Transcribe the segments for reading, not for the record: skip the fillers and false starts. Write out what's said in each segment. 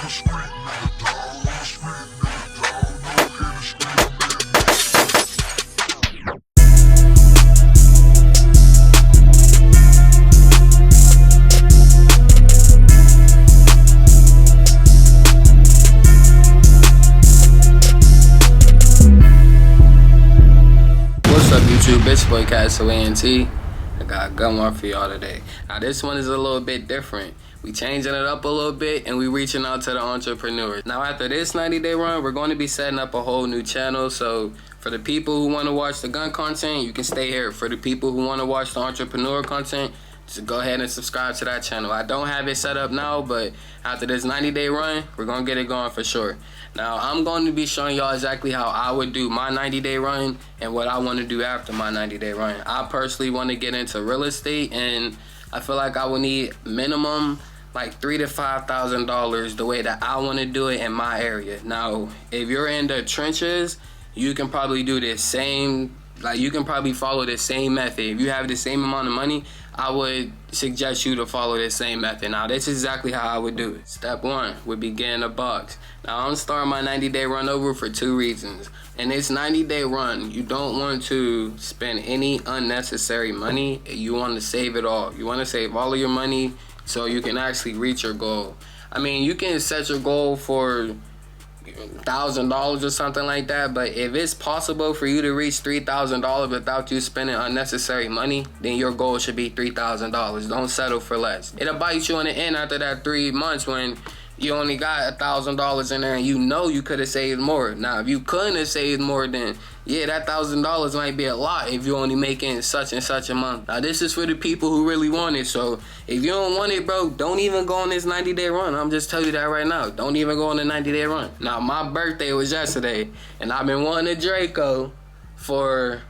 What's up, YouTube? It's boy CastawayEnt. I got a good one for y'all today. Now, this one is a little bit different. We changing it up a little bit, and we reaching out to the entrepreneurs. Now, after this 90-day run, we're going to be setting up a whole new channel. So, for the people who want to watch the gun content, you can stay here. For the people who want to watch the entrepreneur content, just go ahead and subscribe to that channel. I don't have it set up now, but after this 90-day run, we're going to get it going for sure. Now, I'm going to be showing y'all exactly how I would do my 90-day run and what I want to do after my 90-day run. I personally want to get into real estate, and I feel like I would need minimum like $3,000 to $5,000 the way that I want to do it in my area. Now, if you're in the trenches, you can probably do the same. Like, you can probably follow the same method. If you have the same amount of money, I would suggest you to follow the same method. Now, this is exactly how I would do it. Step one would be getting a box. Now, I'm starting my 90-day run over for 2 reasons. In this 90-day run, you don't want to spend any unnecessary money. You want to save it all. You want to save all of your money so you can actually reach your goal. I mean, you can set your goal for $1,000 or something like that, but if it's possible for you to reach $3,000 without you spending unnecessary money, then your goal should be $3,000. Don't settle for less. It'll bite you in the end after that 3 months when you only got $1,000 in there and you know you could have saved more. Now, if you couldn't have saved more, then yeah, that $1,000 might be a lot if you're only making such and such a month. Now, this is for the people who really want it. So if you don't want it, bro, don't even go on this 90-day run. I'm just telling you that right now. Don't even go on the 90-day run. Now, my birthday was yesterday, and I've been wanting a Draco for...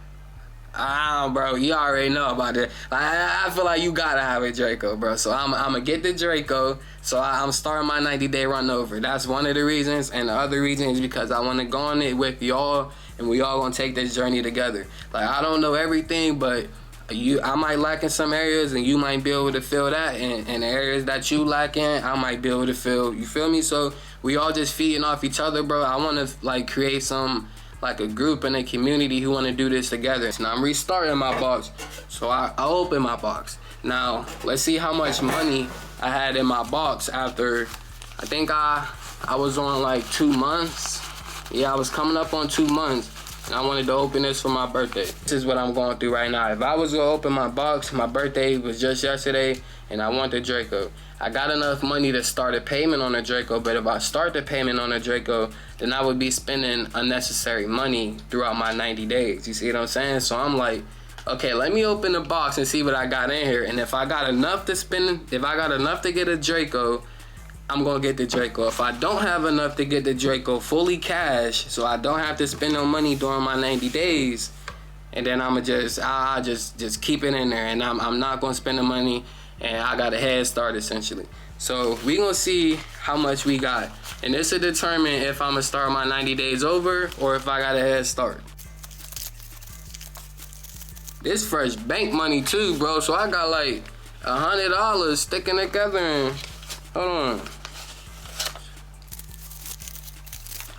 bro, you already know about it. I feel like you gotta have a Draco, bro. So I'm gonna get the Draco. So I'm starting my 90-day run over. That's one of the reasons. And the other reason is because I want to go on it with y'all, and we all gonna take this journey together. Like, I don't know everything, but I might lack in some areas, and you might be able to fill that. And the areas that you lack in, I might be able to fill. You feel me? So we all just feeding off each other, bro. I want to like create some, like a group and a community who want to do this together. So now I'm restarting my box. So I open my box. Now, let's see how much money I had in my box after, I think I was on like 2 months. Yeah, I was coming up on 2 months. And I wanted to open this for my birthday. This is what I'm going through right now. If I was to open my box, my birthday was just yesterday, and I want the Draco. I got enough money to start a payment on a Draco, but if I start the payment on a Draco, then I would be spending unnecessary money throughout my 90 days. You see what I'm saying? So I'm like, okay, let me open the box and see what I got in here. And if I got enough to spend, if I got enough to get a Draco, I'm gonna get the Draco. If I don't have enough to get the Draco fully cash, so I don't have to spend no money during my 90 days, and then I'll just keep it in there, and I'm not gonna spend the money, and I got a head start essentially. So we gonna see how much we got, and this will determine if I'm gonna start my 90 days over or if I got a head start. This fresh bank money too, bro. So I got like $100 sticking together. And hold on.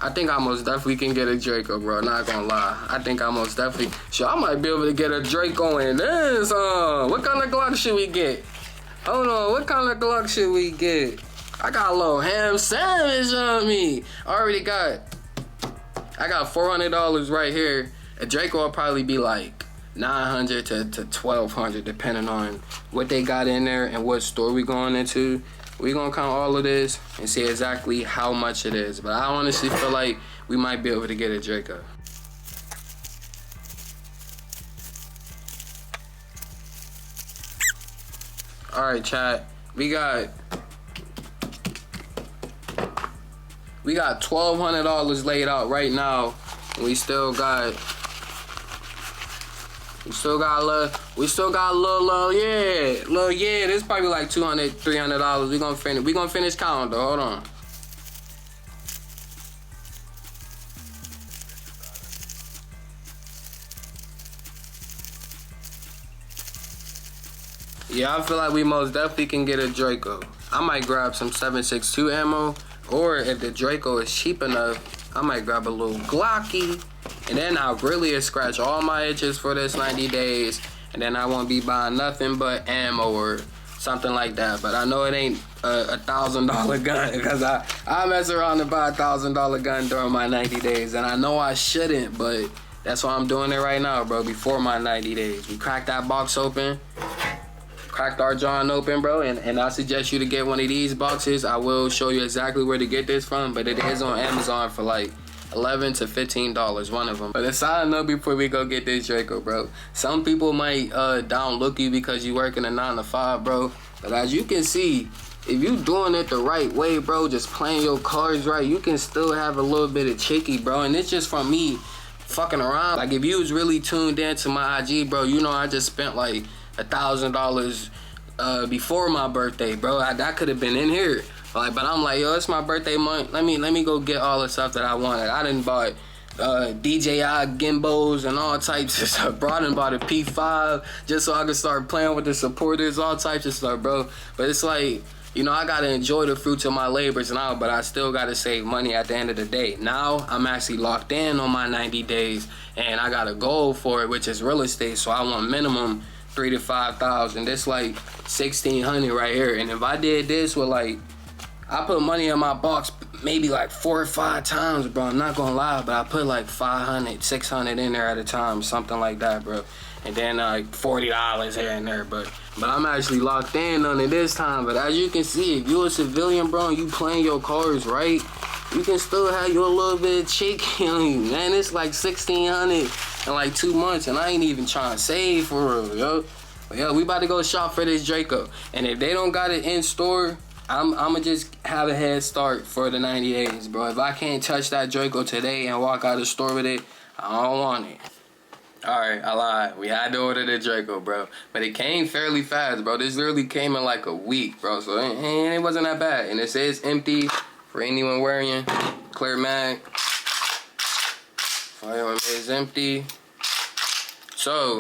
I think I most definitely can get a Draco, bro. Not gonna lie. I think I most definitely. Sure, I might be able to get a Draco in this. What kind of Glock should we get? Hold on. What kind of Glock should we get? I got a little ham sandwich on me. I got $400 right here. A Draco will probably be like $900 to $1,200 depending on what they got in there and what store we going into. We gonna count all of this and see exactly how much it is. But I honestly feel like we might be able to get a Draco. All right, chat. We got $1,200 laid out right now. And we still got a little, yeah. This is probably like $200, $300. We gonna finish counting though. Hold on. Yeah, I feel like we most definitely can get a Draco. I might grab some 7.62 ammo. Or if the Draco is cheap enough, I might grab a little Glocky, and then I'll really scratch all my itches for this 90 days, and then I won't be buying nothing but ammo or something like that. But I know it ain't a $1,000 gun, because I mess around and buy a $1,000 gun during my 90 days, and I know I shouldn't, but that's why I'm doing it right now, bro, before my 90 days. We cracked that box open. Cracked our John open, bro, and I suggest you to get one of these boxes. I will show you exactly where to get this from, but it is on Amazon for like $11 to $15, one of them. But a side note before we go get this Draco, bro. Some people might down look you because you working a 9 to 5, bro. But as you can see, if you doing it the right way, bro, just playing your cards right, you can still have a little bit of chicky, bro. And it's just from me fucking around. Like, if you was really tuned in to my IG, bro, you know I just spent like $1,000 before my birthday, bro. That could have been in here. Like, but I'm like, yo, it's my birthday month. Let me go get all the stuff that I wanted. I done bought DJI gimbals and all types of stuff, bro. I done bought a P5 just so I could start playing with the supporters, all types of stuff, bro. But it's like, you know, I gotta enjoy the fruits of my labors now, but I still gotta save money at the end of the day. Now I'm actually locked in on my 90 days, and I got a goal for it, which is real estate. So I want minimum 3,000 to 5,000. This like 1,600 right here. And if I did this with like, I put money in my box maybe like 4 or 5 times, bro. I'm not gonna lie, but I put like 500, 600 in there at a time, something like that, bro. And then like $40 here and there, but I'm actually locked in on it this time. But as you can see, if you a civilian, bro, and you playing your cards right, you can still have your little bit of chicken on you, man. It's like 1,600 in like 2 months, and I ain't even trying to save for real, yo. But yo, we about to go shop for this Draco, and if they don't got it in store, I'ma just have a head start for the 90 days, bro. If I can't touch that Draco today and walk out of the store with it, I don't want it. Alright, I lied. We had to order the Draco, bro. But it came fairly fast, bro. This literally came in like a week, bro. So it wasn't that bad. And it says empty for anyone wearing. Clear mag. Firearm is empty. So,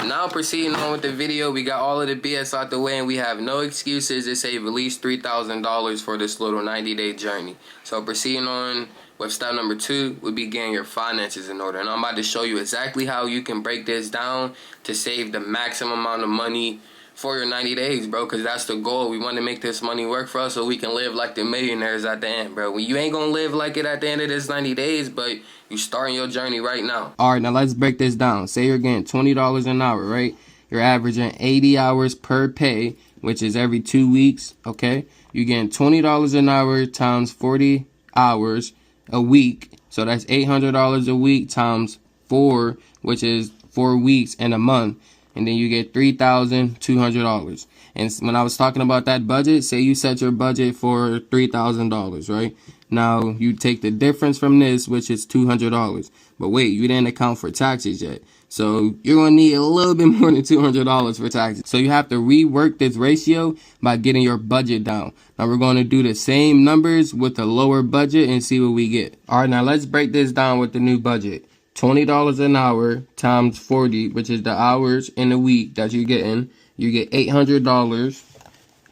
now proceeding on with the video, we got all of the BS out the way, and we have no excuses to save at least $3,000 for this little 90-day journey. So proceeding on with step number 2 would be getting your finances in order. And I'm about to show you exactly how you can break this down to save the maximum amount of money for your 90 days, bro, because that's the goal. We want to make this money work for us so we can live like the millionaires at the end, bro. Well, you ain't gonna live like it at the end of this 90 days, but you starting your journey right now. All right, now let's break this down. Say you're getting $20 an hour, right? You're averaging 80 hours per pay, which is every 2 weeks, okay? You're getting $20 an hour times 40 hours a week. So that's $800 a week times 4, which is 4 weeks in a month. And then you get $3,200. And when I was talking about that budget, say you set your budget for $3,000, right? Now you take the difference from this, which is $200. But wait, you didn't account for taxes yet. So you're going to need a little bit more than $200 for taxes. So you have to rework this ratio by getting your budget down. Now we're going to do the same numbers with a lower budget and see what we get. All right, now let's break this down with the new budget. $20 an hour times 40, which is the hours in a week that you're getting. You get $800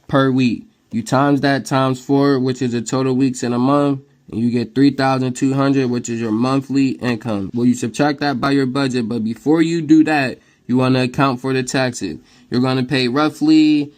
per week. You times that times 4, which is the total weeks in a month, and you get $3,200, which is your monthly income. Well, you subtract that by your budget, but before you do that, you want to account for the taxes. You're going to pay roughly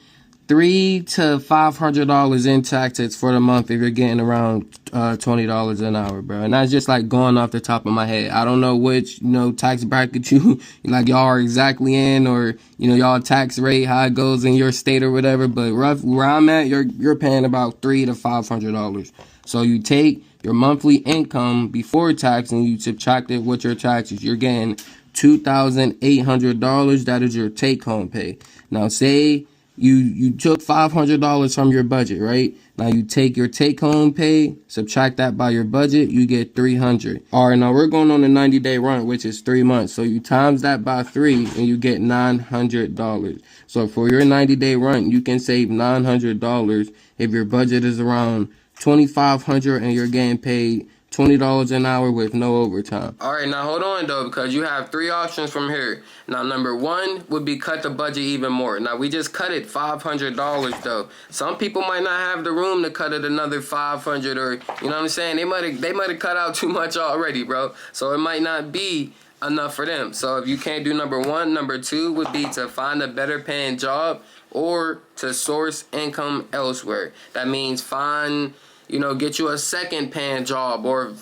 $300 to $500 in taxes for the month if you're getting around $20 an hour, bro. And that's just like going off the top of my head. I don't know which, tax bracket y'all are exactly in, or, y'all tax rate, how it goes in your state or whatever. But rough where I'm at, you're paying about $300 to $500. So you take your monthly income before tax and you subtract it with your taxes. You're getting $2,800. That is your take-home pay. Now, say you took $500 from your budget, right? Now you take your take-home pay, subtract that by your budget, you get $300. All right, now we're going on a 90-day run, which is 3 months. So you times that by 3 and you get $900. So for your 90-day run, you can save $900 if your budget is around $2,500 and you're getting paid $20 an hour with no overtime. All right, now hold on though, because you have 3 options from here. Now, number 1 would be cut the budget even more. Now, we just cut it $500 though. Some people might not have the room to cut it another $500, or you know what I'm saying? They might have cut out too much already, bro. So it might not be enough for them. So if you can't do number 1, number 2 would be to find a better paying job or to source income elsewhere. That means find, get you a second paying job or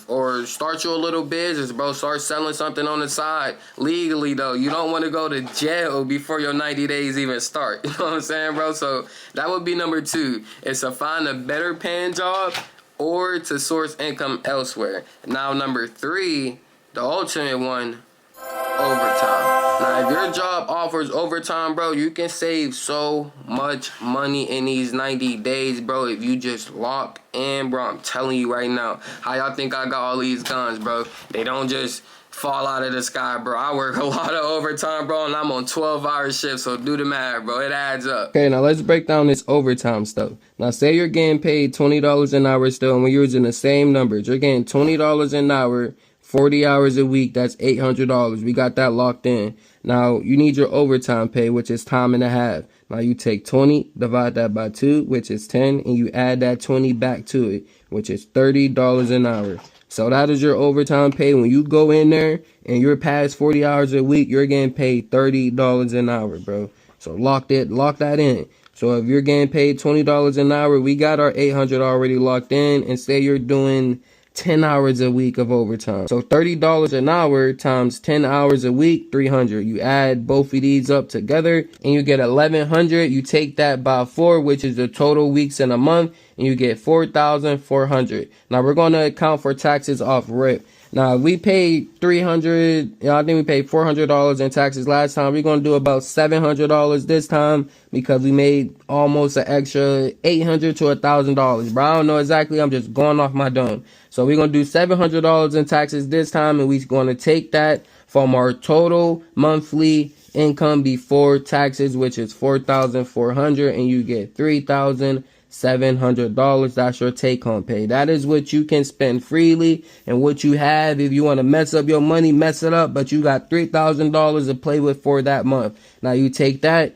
start you a little business, bro. Start selling something on the side legally, though. You don't want to go to jail before your 90 days even start. You know what I'm saying, bro? So that would be number 2, is to find a better paying job or to source income elsewhere. Now, number 3, the ultimate one, overtime. Now, if your job offers overtime, bro, you can save so much money in these 90 days, bro, if you just lock in, bro. I'm telling you right now. How y'all think I got all these guns, bro? They don't just fall out of the sky, bro. I work a lot of overtime, bro, and I'm on 12-hour shifts, so do the math, bro. It adds up. Okay, now let's break down this overtime stuff. Now, say you're getting paid $20 an hour still, and we're using the same numbers. You're getting $20 an hour, 40 hours a week, that's $800. We got that locked in. Now, you need your overtime pay, which is time and a half. Now, you take 20, divide that by 2, which is 10, and you add that 20 back to it, which is $30 an hour. So that is your overtime pay. When you go in there and you're past 40 hours a week, you're getting paid $30 an hour, bro. So lock that in. So if you're getting paid $20 an hour, we got our $800 already locked in, and say you're doing 10 hours a week of overtime. So $30 an hour times 10 hours a week, $300. You add both of these up together and you get $1,100. You take that by 4, which is the total weeks in a month, and you get $4,400. Now we're going to account for taxes off rip. Now, we paid $300, I think we paid $400 in taxes last time. We're going to do about $700 this time because we made almost an extra $800 to $1,000. Bro, I don't know exactly. I'm just going off my dome. So we're going to do $700 in taxes this time, and we're going to take that from our total monthly income before taxes, which is $4,400, and you get $3,700. That's your take-home pay. That is what you can spend freely and what you have. If you want to mess up your money, mess it up, but you got $3,000 to play with for that month. Now you take that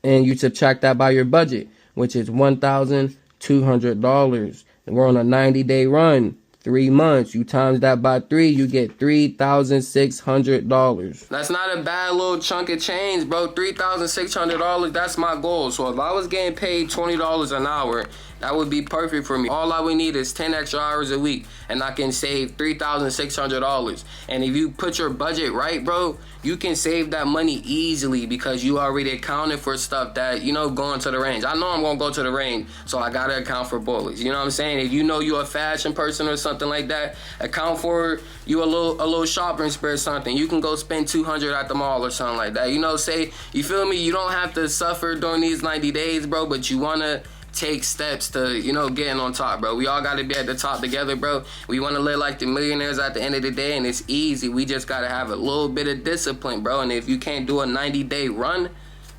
and you subtract that by your budget, which is $1,200. And we're on a 90-day run. 3 months, you times that by 3, you get $3,600. That's not a bad little chunk of change, bro. $3,600, that's my goal. So if I was getting paid $20 an hour, that would be perfect for me. All I would need is 10 extra hours a week, and I can save $3,600. And if you put your budget right, bro, you can save that money easily because you already accounted for stuff that, going to the range. I know I'm going to go to the range, so I got to account for bullets. You know what I'm saying? If you know you're a fashion person or something like that, account for you a little shopping spree or something. You can go spend $200 at the mall or something like that. Say, you feel me? You don't have to suffer during these 90 days, bro, but you want to take steps to, getting on top, bro. We all got to be at the top together, bro. We want to live like the millionaires at the end of the day, and it's easy. We just got to have a little bit of discipline, bro. And if you can't do a 90-day run,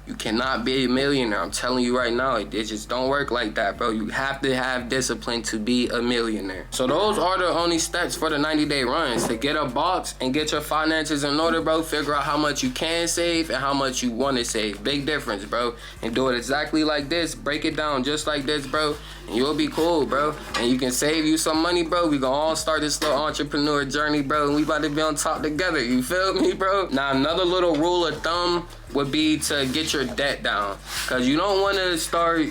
you cannot be a millionaire. I'm telling you right now, it just don't work like that, bro. You have to have discipline to be a millionaire. So those are the only steps for the 90-day runs. To get a box and get your finances in order, bro. Figure out how much you can save and how much you want to save. Big difference, bro. And do it exactly like this. Break it down just like this, bro. And you'll be cool, bro. And you can save you some money, bro. We gonna all start this little entrepreneur journey, bro. And we about to be on top together. You feel me, bro? Now, another little rule of thumb would be to get your debt down, because you don't want to start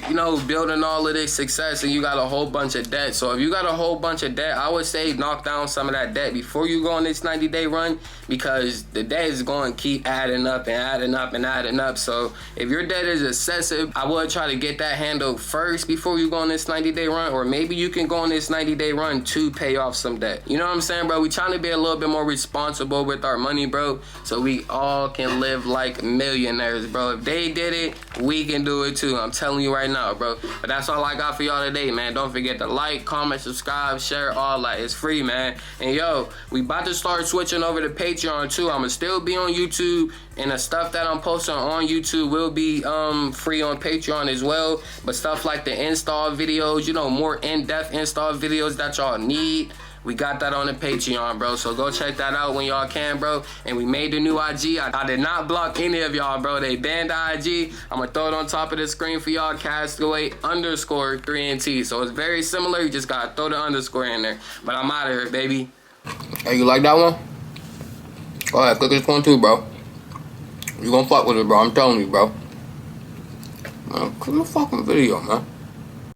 building all of this success and you got a whole bunch of debt. So if you got a whole bunch of debt, I would say knock down some of that debt before you go on this 90-day run, because the debt is going to keep adding up and adding up and adding up. So if your debt is excessive, I would try to get that handled first before you go on this 90-day run, or maybe you can go on this 90-day run to pay off some debt. You know what I'm saying, bro? We trying to be a little bit more responsible with our money, bro, so we all can live like millionaires, bro. If they did it, we can do it too. I'm telling you right now, bro. But that's all I got for y'all today, man. Don't forget to like, comment, subscribe, share, all that. It's free, man. And yo, we about to start switching over to Patreon too. I'ma still be on YouTube, and the stuff that I'm posting on YouTube will be free on Patreon as well. But stuff like the install videos, more in-depth install videos that y'all need, We got that on the Patreon, bro. So go check that out when y'all can, bro. And we made the new IG. I did not block any of y'all, bro. They banned the IG. I'm going to throw it on top of the screen for y'all. Castaway_3NT. So it's very similar. You just got to throw the underscore in there. But I'm out of here, baby. Hey, you like that one? Go ahead, click this one too, bro. You gonna fuck with it, bro. I'm telling you, bro. Man, click the fucking video, man.